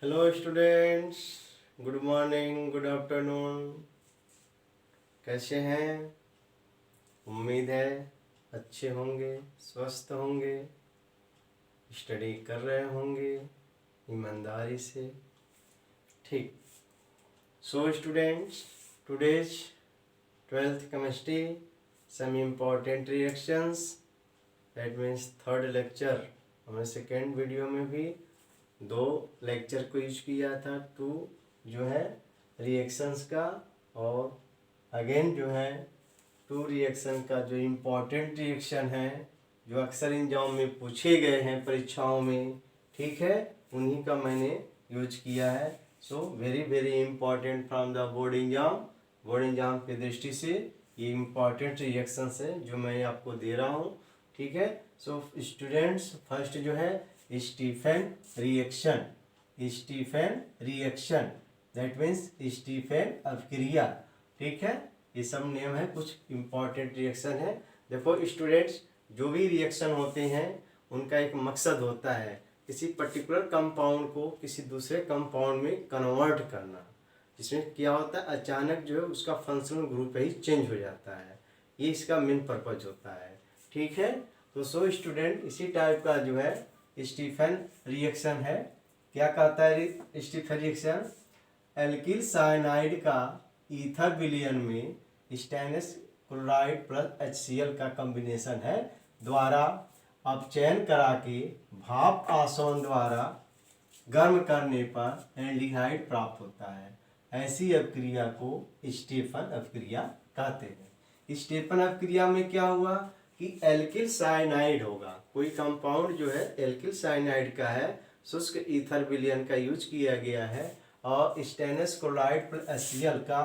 Hello students, good morning, good afternoon. कैसे हैं? उम्मीद है अच्छे होंगे, स्वस्थ होंगे, स्टडी कर रहे होंगे ईमानदारी से। ठीक। So students, today's 12th chemistry, some important reactions, that means third lecture. हमने सेकेंड वीडियो में भी दो लेक्चर को यूज किया था, टू जो है रिएक्शंस का, और अगेन जो है टू रिएक्शन का। जो इम्पोर्टेंट रिएक्शन है, जो अक्सर एग्जाम में पूछे गए हैं परीक्षाओं में, ठीक है, उन्हीं का मैंने यूज किया है। So very very important from the board exam. Board exam की दृष्टि से ये इम्पॉर्टेंट रिएक्शंस है जो मैं आपको दे रहा हूँ, ठीक है। सो स्टूडेंट्स, फर्स्ट जो है Stephen reaction. Stephen reaction that means Stephen अभिक्रिया, ठीक है। ये सब नेम है, कुछ इम्पॉर्टेंट रिएक्शन है। देखो स्टूडेंट्स, जो भी रिएक्शन होते हैं उनका एक मकसद होता है किसी पर्टिकुलर कंपाउंड को किसी दूसरे कंपाउंड में कन्वर्ट करना, जिसमें क्या होता है अचानक जो है उसका फंक्शनल ग्रुप ही चेंज हो जाता है। ये इसका मेन पर्पज होता है, ठीक है। तो सो स्टूडेंट, इसी टाइप का जो है स्टीफन रिएक्शन है। क्या कहता है स्टीफन रिएक्शन? एल्किल साइनाइड का ईथर विलयन में स्टेनलेस क्लोराइड प्लस HCl का कॉम्बिनेशन है द्वारा अपचयन करा के भाप आसवन द्वारा गर्म करने पर एल्डिहाइड प्राप्त होता है। ऐसी अभिक्रिया को स्टीफन अभिक्रिया कहते हैं। स्टीफन अभिक्रिया में क्या हुआ कि एल्किल साइनाइड होगा, कोई कंपाउंड जो है एल्किल साइनाइड का है, शुष्क ईथर विलयन का यूज किया गया है, और स्टेनलेस क्लोराइड प्लस HCl का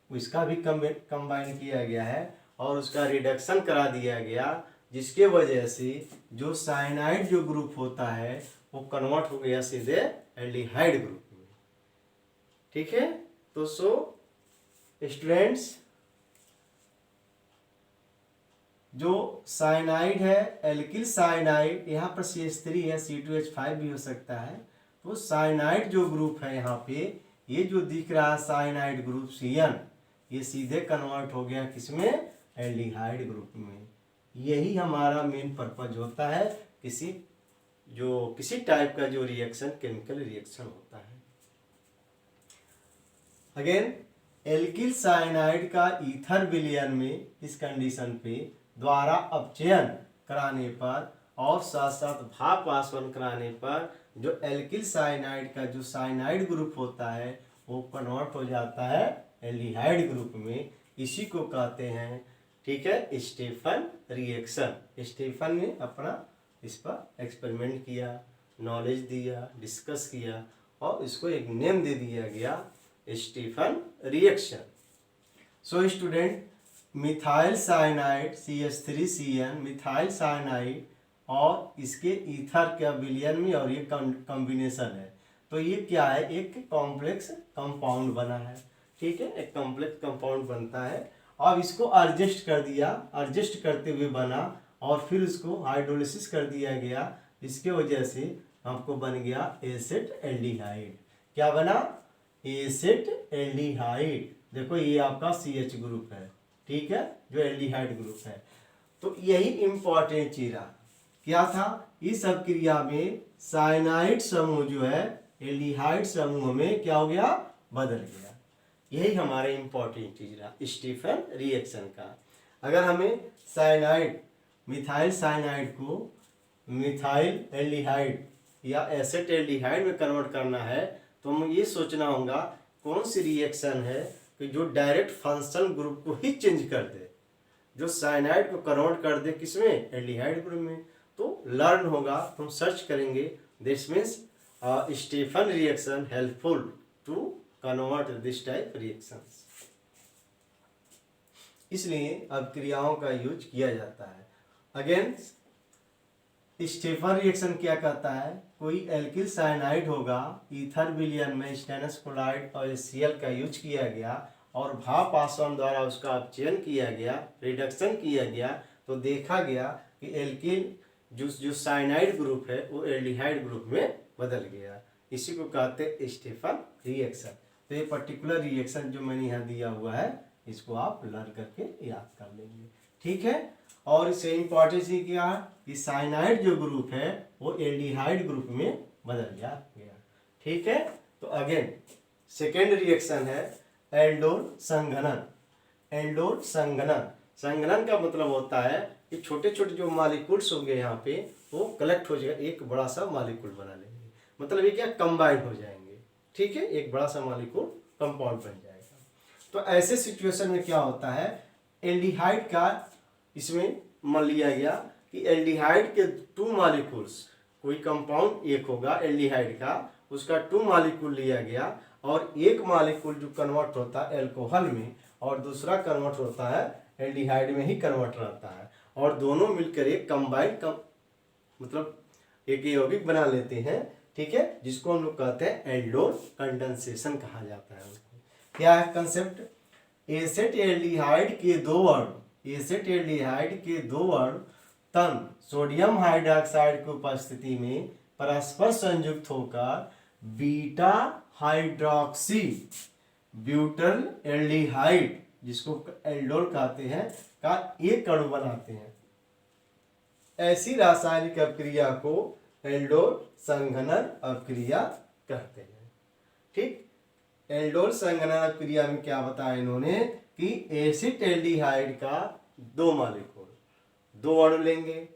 इसका भी कंबाइन किया गया है और उसका रिडक्शन करा दिया गया, जिसके वजह से जो साइनाइड जो ग्रुप होता है वो कन्वर्ट हो गया सीधे एल्डिहाइड ग्रुप में, ठीक है। तो सो स्टूडेंट्स, जो साइनाइड है एल्किल साइनाइड, यहाँ पर CH3 है, C2H5 भी हो सकता है। तो साइनाइड जो ग्रुप है यहाँ पे, ये जो दिख रहा है साइनाइड ग्रुप CN, ये सीधे कन्वर्ट हो गया किसमें? एल्डिहाइड ग्रुप में। यही हमारा मेन पर्पज होता है किसी टाइप का जो रिएक्शन, केमिकल रिएक्शन होता है। अगेन, एल्किल साइनाइड का ईथर विलयन में इस कंडीशन पे द्वारा अपचयन कराने पर और साथ साथ भाप आसवन कराने पर जो एल्किल साइनाइड का जो साइनाइड ग्रुप होता है वो कन्वर्ट हो जाता है एल्डिहाइड ग्रुप में। इसी को कहते हैं, ठीक है, स्टीफन रिएक्शन। स्टीफन ने अपना इस पर एक्सपेरिमेंट किया, नॉलेज दिया, डिस्कस किया और इसको एक नेम दे दिया गया, Stephen reaction. So student, methyl cyanide CH3CN, methyl cyanide और इसके ईथर का विलयन में और ये कॉम्बिनेशन है, तो ये क्या है? एक कॉम्प्लेक्स कंपाउंड बना है, ठीक है, एक कॉम्प्लेक्स कंपाउंड बनता है। अब इसको एडजस्ट कर दिया, एडजस्ट करते हुए बना और फिर इसको हाइड्रोलिसिस कर दिया गया, इसके वजह से हमको बन गया एसिड एल्डिहाइड। क्या बना? Acid aldehyde. देखो ये आपका CH ग्रुप है, ठीक है, जो एल्डिहाइड ग्रुप है। तो यही इंपॉर्टेंट चीज रहा, क्या था? इस अभिक्रिया में साइनाइड समूह जो है एल्डिहाइड समूह में क्या हो गया? बदल गया। यही हमारा इंपॉर्टेंट चीज रहा स्टीफन रिएक्शन का। अगर हमें साइनाइड, मिथाइल साइनाइड को मिथाइल एल्डिहाइड या एसिड एल्डिहाइड में कन्वर्ट करना है, तो हमें ये सोचना होगा कौन सी रिएक्शन है कि जो डायरेक्ट फंक्शनल ग्रुप को ही चेंज कर दे, जो साइनाइड को कन्वर्ट कर दे किसमें? एल्डिहाइड ग्रुप में। तो लर्न होगा, हम सर्च करेंगे, this means Stephen reaction helpful to convert this type reactions. इसलिए अभिक्रियाओं का यूज किया जाता है। अगेन, स्टीफन रिएक्शन क्या कहता है? कोई एल्किल साइनाइड होगा, ईथर विलयन में स्टेनलेस क्लोराइड और HCl का यूज किया गया और भाप आसवन द्वारा उसका अपचयन किया गया, रिडक्शन किया गया, तो देखा गया कि एल्किल जो साइनाइड ग्रुप है वो एल्डिहाइड ग्रुप में बदल गया। इसी को कहते हैं स्टेफन रिएक्शन। तो ये पर्टिकुलर रिएक्शन जो मैंने यहाँ दिया हुआ है इसको आप लर्न करके याद कर लेंगे, ठीक है। और इससे इम्पोर्टेंस ये क्या है कि साइनाइड जो ग्रुप है वो एल्डिहाइड ग्रुप में बदल गया, ठीक है। तो अगेन सेकेंड रिएक्शन है एल्डोल संघनन। एल्डोल संघनन, संघनन का मतलब होता है कि छोटे छोटे जो मॉलिक्यूल्स होंगे यहाँ पे वो कलेक्ट हो जाएगा, एक बड़ा सा मॉलिक्यूल बना लेंगे, मतलब ये क्या कंबाइन हो जाएंगे, ठीक है, एक बड़ा सा मॉलिक्यूल कंपाउंड बन जाएगा। तो ऐसे सिचुएशन में क्या होता है, एल्डिहाइड का इसमें मान लिया गया कि एल्डिहाइड के 2 मॉलिक्यूल्स, कोई कंपाउंड एक होगा एल्डिहाइड का, उसका 2 मॉलिक्यूल लिया गया और एक मॉलिक्यूल जो कन्वर्ट होता है एल्कोहल में और दूसरा कन्वर्ट होता है एल्डिहाइड में ही कन्वर्ट रहता है, और दोनों मिलकर एक कंबाइंड मतलब एक यौगिक बना लेते हैं, ठीक है, जिसको हम लोग कहते हैं एल्डोल कंडेंसेशन कहा जाता है उनको। क्या है कंसेप्ट, एसेट एल्डिहाइड के दो अणु तन सोडियम हाइड्रोक्साइड की उपस्थिति में परस्पर संयुक्त होकर बीटा हाइड्रोक्सी ब्यूटल एल्डिहाइड, जिसको एल्डोल कहते हैं, का एक अणु बनाते हैं। ऐसी रासायनिक अभिक्रिया को एल्डोल संघनन अभिक्रिया कहते हैं, ठीक। एल्डोल संघनन अभिक्रिया में क्या बताया इन्होंने कि एसिटाल्डिहाइड का 2 मॉलिक्यूल, 2 अणु लेंगे,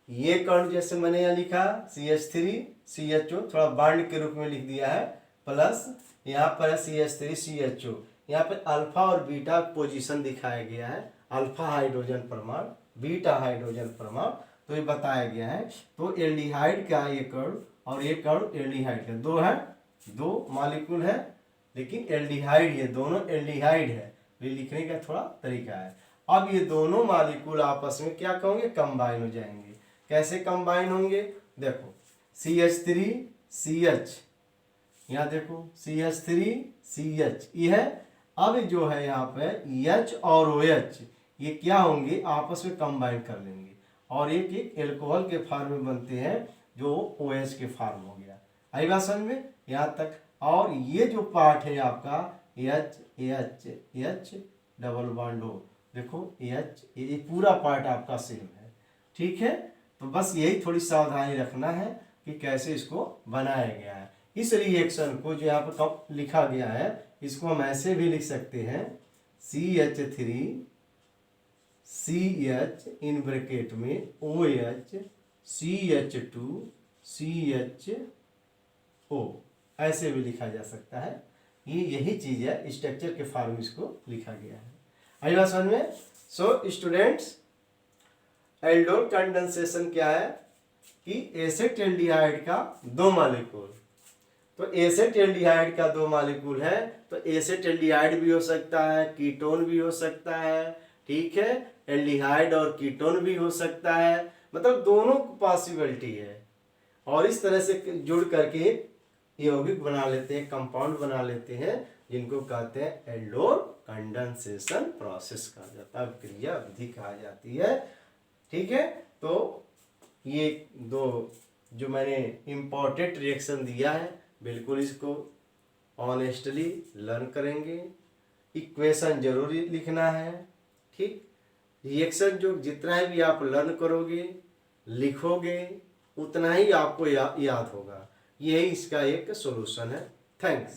ये अणु जैसे मैंने यहाँ लिखा CH3 CHO, थोड़ा बांड के रूप में लिख दिया है, प्लस यहाँ पर है CH3 CHO, यहाँ पे अल्फा और बीटा पोजीशन दिखाया गया है, अल्फा हाइड्रोजन परमाणु, बीटा हाइड्रोजन परमाणु, तो ये बताया गया है। तो एल्डिहाइड का एक अणु और एक अणु एल्डिहाइड का 2 है, 2 मॉलिक्यूल है, लेकिन एल्डिहाइड, ये दोनों एल्डिहाइड है, ये लिखने का थोड़ा तरीका है। अब ये दोनों मॉलिक्यूल आपस में क्या कहोगे, कंबाइन हो जाएंगे। कैसे कंबाइन होंगे, देखो CH3 CH, यहाँ देखो CH3 CH, ये है। अब जो है यहाँ पे H और OH, ये क्या होंगे, आपस में कंबाइन कर लेंगे और एक एक एल्कोहल के फॉर्म में बनते हैं, जो OH के फॉर्म हो गया। आई बात समझ में यहाँ तक। और ये जो पार्ट है आपका H डबल बॉन्ड हो, देखो H, ये पूरा पार्ट आपका सेम है, ठीक है। तो बस यही थोड़ी सावधानी रखना है कि कैसे इसको बनाया गया है। इस रिएक्शन को जो यहाँ पर लिखा गया है, इसको हम ऐसे भी लिख सकते हैं CH3 CH इन ब्रैकेट में OH CH2 CHO, ऐसे भी लिखा जा सकता है। ये यही चीज है, स्ट्रक्चर के फॉर्म में इसको लिखा गया है। आई बात समझ में। सो स्टूडेंट्स, एल्डोल कंडेंसेशन क्या है कि एसेटाल्डिहाइड का 2 मॉलिक्यूल, तो एसेटाल्डिहाइड का 2 मॉलिक्यूल है, तो एसेटाल्डिहाइड भी हो सकता है, कीटोन भी हो सकता है, ठीक है, एल्डिहाइड और कीटोन भी हो सकता है, मतलब दोनों पॉसिबिलिटी है। और इस तरह से जुड़ करके यौगिक बना लेते हैं, कंपाउंड बना लेते हैं, जिनको कहते हैं एल्डोल कंडेंसेशन प्रोसेस कहा जाता है, क्रिया विधि कहा जाती है, ठीक है। तो ये 2 जो मैंने इम्पोर्टेंट रिएक्शन दिया है, बिल्कुल इसको ऑनेस्टली लर्न करेंगे। इक्वेशन जरूर लिखना है, ठीक। रिएक्शन जो जितना भी आप लर्न करोगे, लिखोगे, उतना ही आपको याद होगा। यही इसका एक सॉल्यूशन है। थैंक्स।